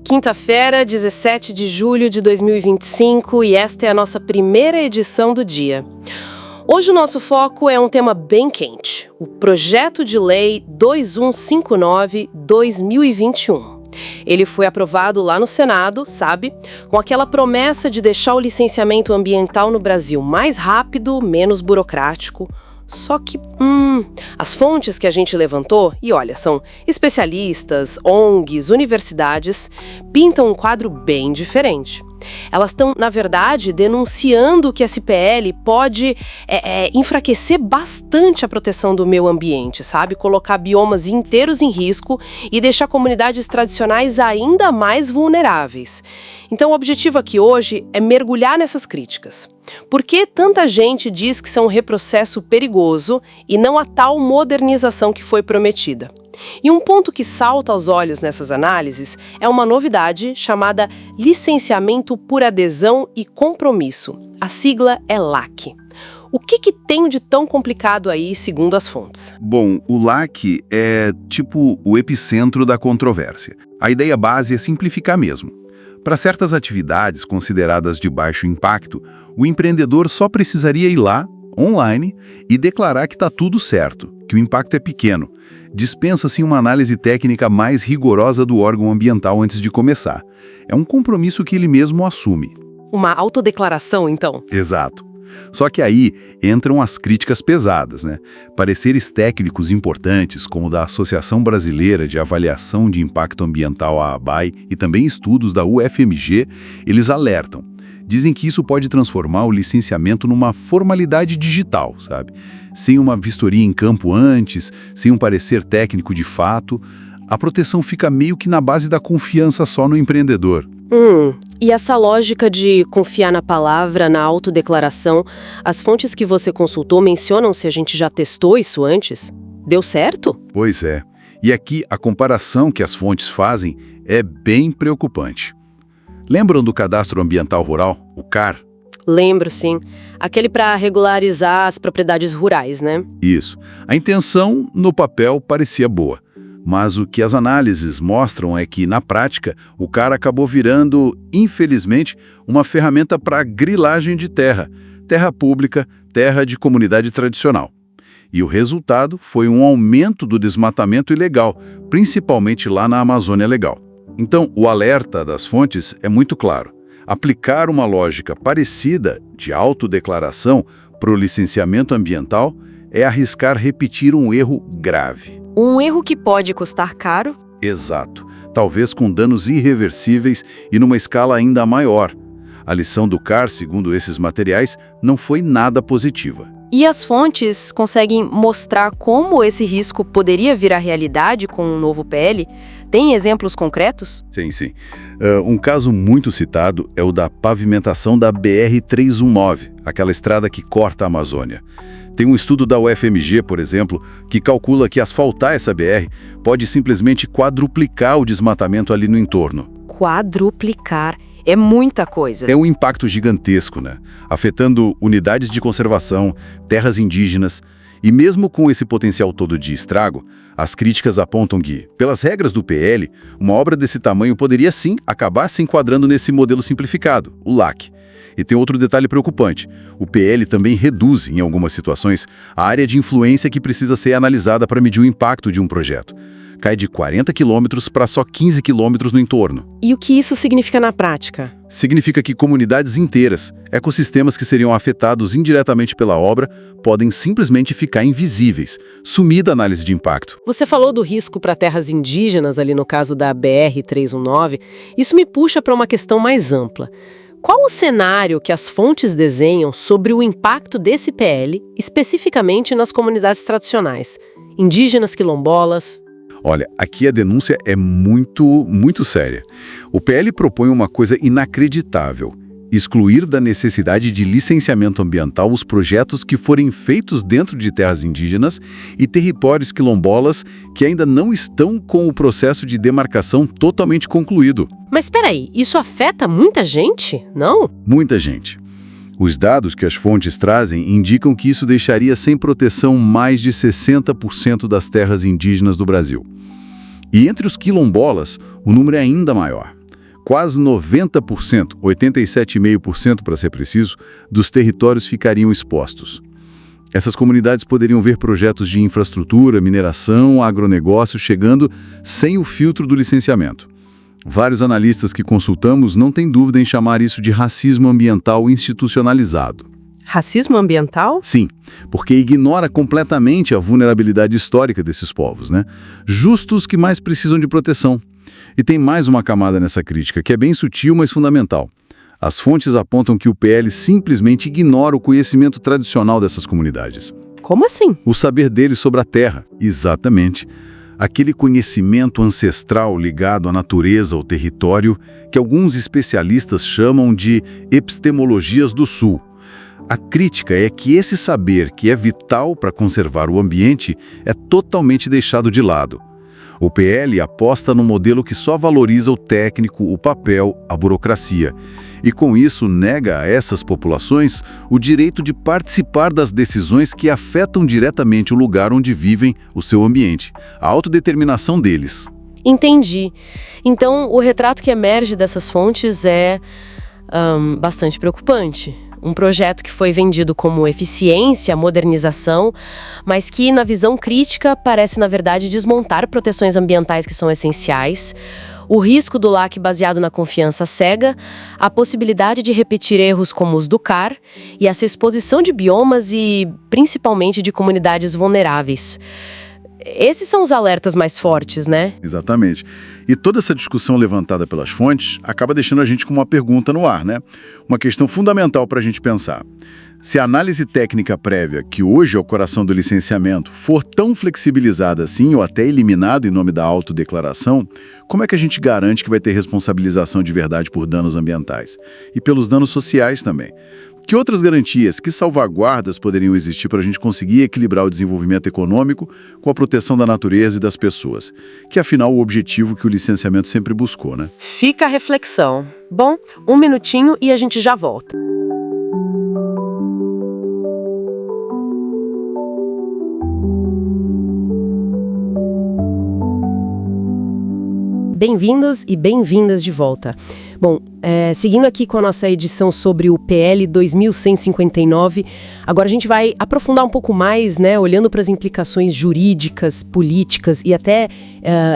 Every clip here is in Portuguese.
Quinta-feira, 17 de julho de 2025, e esta é a nossa primeira edição do dia. Hoje o nosso foco é um tema bem quente, o Projeto de Lei 2159/2021. Ele foi aprovado lá no Senado, sabe? Com aquela promessa de deixar o licenciamento ambiental no Brasil mais rápido, menos burocrático. Só que, as fontes que a gente levantou, e olha, são especialistas, ONGs, universidades, pintam um quadro bem diferente. Elas estão, na verdade, denunciando que esse PL pode enfraquecer bastante a proteção do meio ambiente, sabe? Colocar biomas inteiros em risco e deixar comunidades tradicionais ainda mais vulneráveis. Então, o objetivo aqui hoje é mergulhar nessas críticas. Por que tanta gente diz que são um retrocesso perigoso e não a tal modernização que foi prometida? E um ponto que salta aos olhos nessas análises é uma novidade chamada licenciamento por adesão e compromisso. A sigla é LAC. O que tem de tão complicado aí, segundo as fontes? Bom, o LAC é tipo o epicentro da controvérsia. A ideia base é simplificar mesmo. Para certas atividades consideradas de baixo impacto, o empreendedor só precisaria ir lá, online, e declarar que está tudo certo, que o impacto é pequeno. Dispensa-se uma análise técnica mais rigorosa do órgão ambiental antes de começar. É um compromisso que ele mesmo assume. Uma autodeclaração, então? Exato. Só que aí entram as críticas pesadas, né? Pareceres técnicos importantes, como o da Associação Brasileira de Avaliação de Impacto Ambiental, a ABAI, e também estudos da UFMG, eles alertam. Dizem que isso pode transformar o licenciamento numa formalidade digital, sabe? Sem uma vistoria em campo antes, sem um parecer técnico de fato, a proteção fica meio que na base da confiança só no empreendedor. E essa lógica de confiar na palavra, na autodeclaração, as fontes que você consultou mencionam se a gente já testou isso antes? Deu certo? Pois é. E aqui a comparação que as fontes fazem é bem preocupante. Lembram do Cadastro Ambiental Rural, o CAR? Lembro, sim. Aquele para regularizar as propriedades rurais, né? Isso. A intenção, no papel, parecia boa. Mas o que as análises mostram é que, na prática, o CAR acabou virando, infelizmente, uma ferramenta para grilagem de terra pública, terra de comunidade tradicional. E o resultado foi um aumento do desmatamento ilegal, principalmente lá na Amazônia Legal. Então, o alerta das fontes é muito claro. Aplicar uma lógica parecida de autodeclaração para o licenciamento ambiental é arriscar repetir um erro grave. Um erro que pode custar caro? Exato. Talvez com danos irreversíveis e numa escala ainda maior. A lição do CAR, segundo esses materiais, não foi nada positiva. E as fontes conseguem mostrar como esse risco poderia virar realidade com um novo PL? Tem exemplos concretos? Sim. Um caso muito citado é o da pavimentação da BR-319, aquela estrada que corta a Amazônia. Tem um estudo da UFMG, por exemplo, que calcula que asfaltar essa BR pode simplesmente quadruplicar o desmatamento ali no entorno. Quadruplicar. É muita coisa. É um impacto gigantesco, né? Afetando unidades de conservação, terras indígenas. E mesmo com esse potencial todo de estrago, as críticas apontam que, pelas regras do PL, uma obra desse tamanho poderia sim acabar se enquadrando nesse modelo simplificado, o LAC. E tem outro detalhe preocupante. O PL também reduz, em algumas situações, a área de influência que precisa ser analisada para medir o impacto de um projeto. Cai de 40 quilômetros para só 15 quilômetros no entorno. E o que isso significa na prática? Significa que comunidades inteiras, ecossistemas que seriam afetados indiretamente pela obra, podem simplesmente ficar invisíveis, sumir da análise de impacto. Você falou do risco para terras indígenas, ali no caso da BR-319. Isso me puxa para uma questão mais ampla. Qual o cenário que as fontes desenham sobre o impacto desse PL, especificamente nas comunidades tradicionais, indígenas, quilombolas? Olha, aqui a denúncia é muito séria. O PL propõe uma coisa inacreditável: excluir da necessidade de licenciamento ambiental os projetos que forem feitos dentro de terras indígenas e territórios quilombolas que ainda não estão com o processo de demarcação totalmente concluído. Mas espera aí, isso afeta muita gente, não? Muita gente. Os dados que as fontes trazem indicam que isso deixaria sem proteção mais de 60% das terras indígenas do Brasil. E entre os quilombolas, o número é ainda maior. quase 90%, 87,5% para ser preciso, dos territórios ficariam expostos. Essas comunidades poderiam ver projetos de infraestrutura, mineração, agronegócio chegando sem o filtro do licenciamento. Vários analistas que consultamos não têm dúvida em chamar isso de racismo ambiental institucionalizado. Racismo ambiental? Sim, porque ignora completamente a vulnerabilidade histórica desses povos, né? Justos que mais precisam de proteção. E tem mais uma camada nessa crítica, que é bem sutil, mas fundamental. As fontes apontam que o PL simplesmente ignora o conhecimento tradicional dessas comunidades. Como assim? O saber deles sobre a terra, exatamente. Aquele conhecimento ancestral ligado à natureza, ao território, que alguns especialistas chamam de epistemologias do Sul. A crítica é que esse saber, que é vital para conservar o ambiente, é totalmente deixado de lado. O PL aposta num modelo que só valoriza o técnico, o papel, a burocracia. E com isso nega a essas populações o direito de participar das decisões que afetam diretamente o lugar onde vivem, o seu ambiente, a autodeterminação deles. Entendi. Então, o retrato que emerge dessas fontes é bastante preocupante. Um projeto que foi vendido como eficiência, modernização, mas que, na visão crítica, parece, na verdade, desmontar proteções ambientais que são essenciais, o risco do LAC baseado na confiança cega, a possibilidade de repetir erros como os do CAR e essa exposição de biomas e, principalmente, de comunidades vulneráveis. Esses são os alertas mais fortes, né? Exatamente. E toda essa discussão levantada pelas fontes acaba deixando a gente com uma pergunta no ar, né? Uma questão fundamental para a gente pensar. Se a análise técnica prévia, que hoje é o coração do licenciamento, for tão flexibilizada assim ou até eliminado em nome da autodeclaração, como é que a gente garante que vai ter responsabilização de verdade por danos ambientais? E pelos danos sociais também? Que outras garantias, que salvaguardas poderiam existir para a gente conseguir equilibrar o desenvolvimento econômico com a proteção da natureza e das pessoas? Que, afinal, o objetivo que o licenciamento sempre buscou, né? Fica a reflexão. Bom, um minutinho e a gente já volta. Bem-vindos e bem-vindas de volta. Bom, seguindo aqui com a nossa edição sobre o PL 2159, agora a gente vai aprofundar um pouco mais, né, olhando para as implicações jurídicas, políticas e até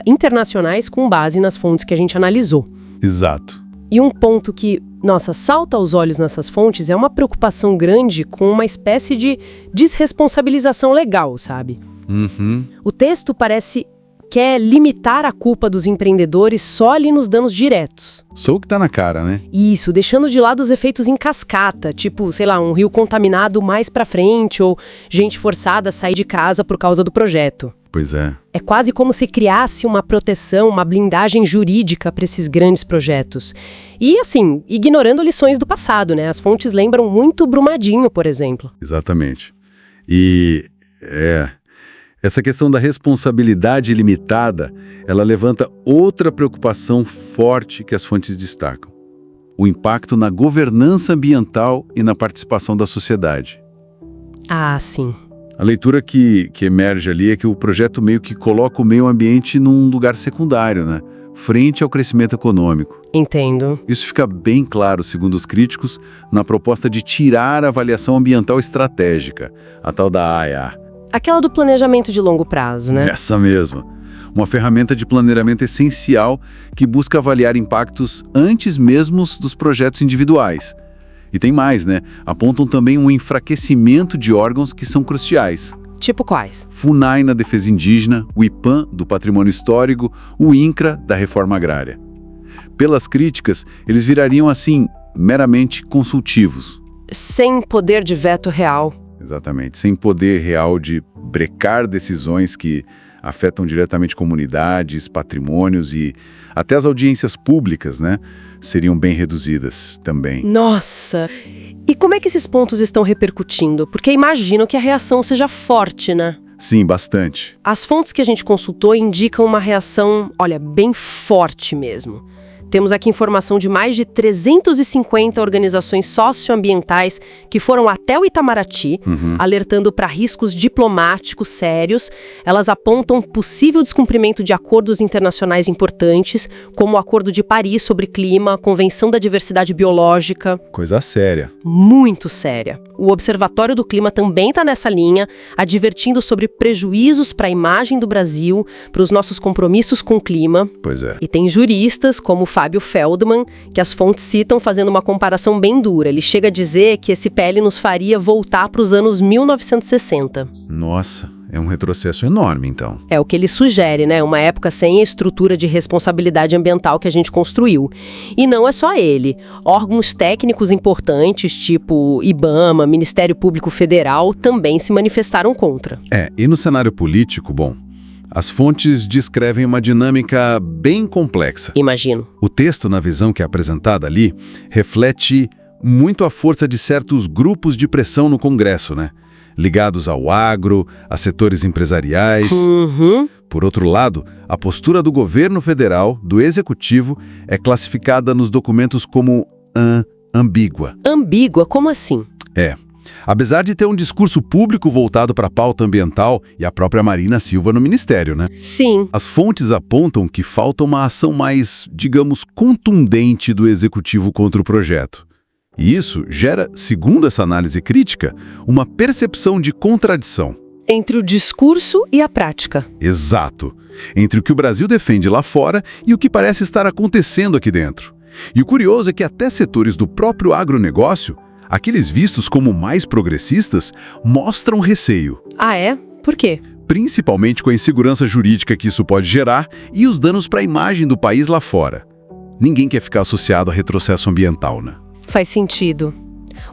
internacionais com base nas fontes que a gente analisou. Exato. E um ponto que, nossa, salta aos olhos nessas fontes é uma preocupação grande com uma espécie de desresponsabilização legal, sabe? Uhum. O texto parece quer limitar a culpa dos empreendedores só ali nos danos diretos. Só o que tá na cara, né? Isso, deixando de lado os efeitos em cascata, tipo, sei lá, um rio contaminado mais pra frente ou gente forçada a sair de casa por causa do projeto. Pois é. É quase como se criasse uma proteção, uma blindagem jurídica para esses grandes projetos. E, assim, ignorando lições do passado, né? As fontes lembram muito Brumadinho, por exemplo. Exatamente. E essa questão da responsabilidade limitada, ela levanta outra preocupação forte que as fontes destacam. O impacto na governança ambiental e na participação da sociedade. Ah, sim. A leitura que emerge ali é que o projeto meio que coloca o meio ambiente num lugar secundário, né? Frente ao crescimento econômico. Entendo. Isso fica bem claro, segundo os críticos, na proposta de tirar a avaliação ambiental estratégica, a tal da AIA. Aquela do planejamento de longo prazo, né? Essa mesma. Uma ferramenta de planejamento essencial que busca avaliar impactos antes mesmo dos projetos individuais. E tem mais, né? Apontam também um enfraquecimento de órgãos que são cruciais. Tipo quais? FUNAI na defesa indígena, o IPAM do patrimônio histórico, o INCRA da reforma agrária. Pelas críticas, eles virariam, assim, meramente consultivos. Sem poder de veto real. Exatamente, sem poder real de brecar decisões que afetam diretamente comunidades, patrimônios e até as audiências públicas, né? Seriam bem reduzidas também. Nossa! E como é que esses pontos estão repercutindo? Porque imagino que a reação seja forte, né? Sim, bastante. As fontes que a gente consultou indicam uma reação, olha, bem forte mesmo. Temos aqui informação de mais de 350 organizações socioambientais que foram até o Itamaraty, alertando para riscos diplomáticos sérios. Elas apontam possível descumprimento de acordos internacionais importantes, como o Acordo de Paris sobre Clima, a Convenção da Diversidade Biológica. Coisa séria. Muito séria. O Observatório do Clima também está nessa linha, advertindo sobre prejuízos para a imagem do Brasil, para os nossos compromissos com o clima. Pois é. E tem juristas, como o Fábio Feldman, que as fontes citam fazendo uma comparação bem dura. Ele chega a dizer que esse PL nos faria voltar para os anos 1960. Nossa, é um retrocesso enorme, então. É o que ele sugere, né? Uma época sem a estrutura de responsabilidade ambiental que a gente construiu. E não é só ele. Órgãos técnicos importantes, tipo IBAMA, Ministério Público Federal, também se manifestaram contra. E no cenário político, bom, as fontes descrevem uma dinâmica bem complexa. Imagino. O texto, na visão que é apresentada ali, reflete muito a força de certos grupos de pressão no Congresso, né? Ligados ao agro, a setores empresariais. Por outro lado, a postura do governo federal, do executivo, é classificada nos documentos como ambígua. Ambígua? Como assim? Apesar de ter um discurso público voltado para a pauta ambiental e a própria Marina Silva no ministério, né? Sim. As fontes apontam que falta uma ação mais, digamos, contundente do executivo contra o projeto. E isso gera, segundo essa análise crítica, uma percepção de contradição. Entre o discurso e a prática. Exato. Entre o que o Brasil defende lá fora e o que parece estar acontecendo aqui dentro. E o curioso é que até setores do próprio agronegócio, aqueles vistos como mais progressistas, mostram receio. Ah, é? Por quê? Principalmente com a insegurança jurídica que isso pode gerar e os danos para a imagem do país lá fora. Ninguém quer ficar associado a retrocesso ambiental, né? Faz sentido.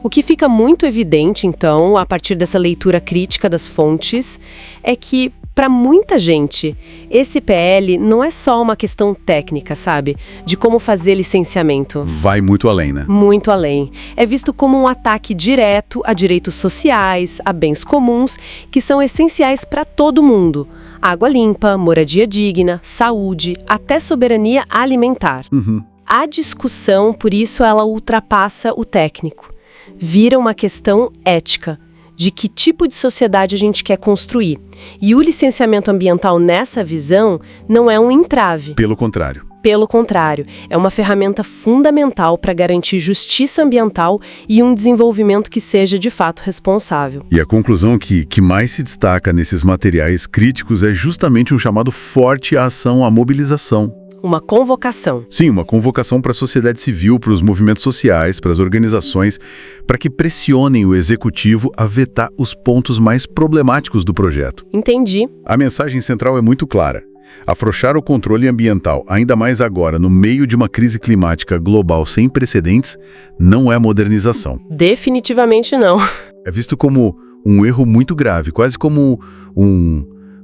O que fica muito evidente, então, a partir dessa leitura crítica das fontes, é que, para muita gente, esse PL não é só uma questão técnica, sabe? De como fazer licenciamento. Vai muito além, né? Muito além. É visto como um ataque direto a direitos sociais, a bens comuns, que são essenciais para todo mundo. Água limpa, moradia digna, saúde, até soberania alimentar. A discussão, por isso, ela ultrapassa o técnico. Vira uma questão ética, de que tipo de sociedade a gente quer construir. E o licenciamento ambiental nessa visão não é um entrave. Pelo contrário. Pelo contrário, é uma ferramenta fundamental para garantir justiça ambiental e um desenvolvimento que seja de fato responsável. E a conclusão que mais se destaca nesses materiais críticos é justamente um chamado forte à ação, à mobilização. Uma convocação. Sim, uma convocação para a sociedade civil, para os movimentos sociais, para as organizações, para que pressionem o executivo a vetar os pontos mais problemáticos do projeto. Entendi. A mensagem central é muito clara. Afrouxar o controle ambiental, ainda mais agora, no meio de uma crise climática global sem precedentes, não é modernização. Definitivamente não. É visto como um erro muito grave, quase como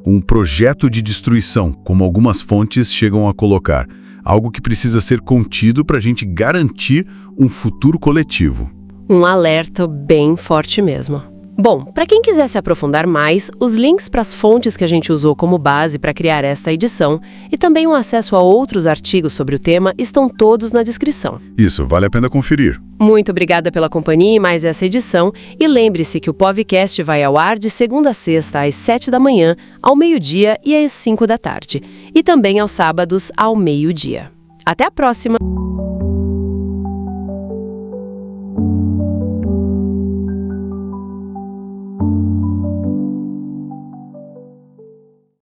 um projeto de destruição, como algumas fontes chegam a colocar. Algo que precisa ser contido para a gente garantir um futuro coletivo. Um alerta bem forte mesmo. Bom, para quem quiser se aprofundar mais, os links para as fontes que a gente usou como base para criar esta edição e também um acesso a outros artigos sobre o tema estão todos na descrição. Isso, vale a pena conferir. Muito obrigada pela companhia em mais essa edição e lembre-se que o podcast vai ao ar de segunda a sexta às 7 da manhã, ao meio-dia e às 5 da tarde. E também aos sábados ao meio-dia. Até a próxima!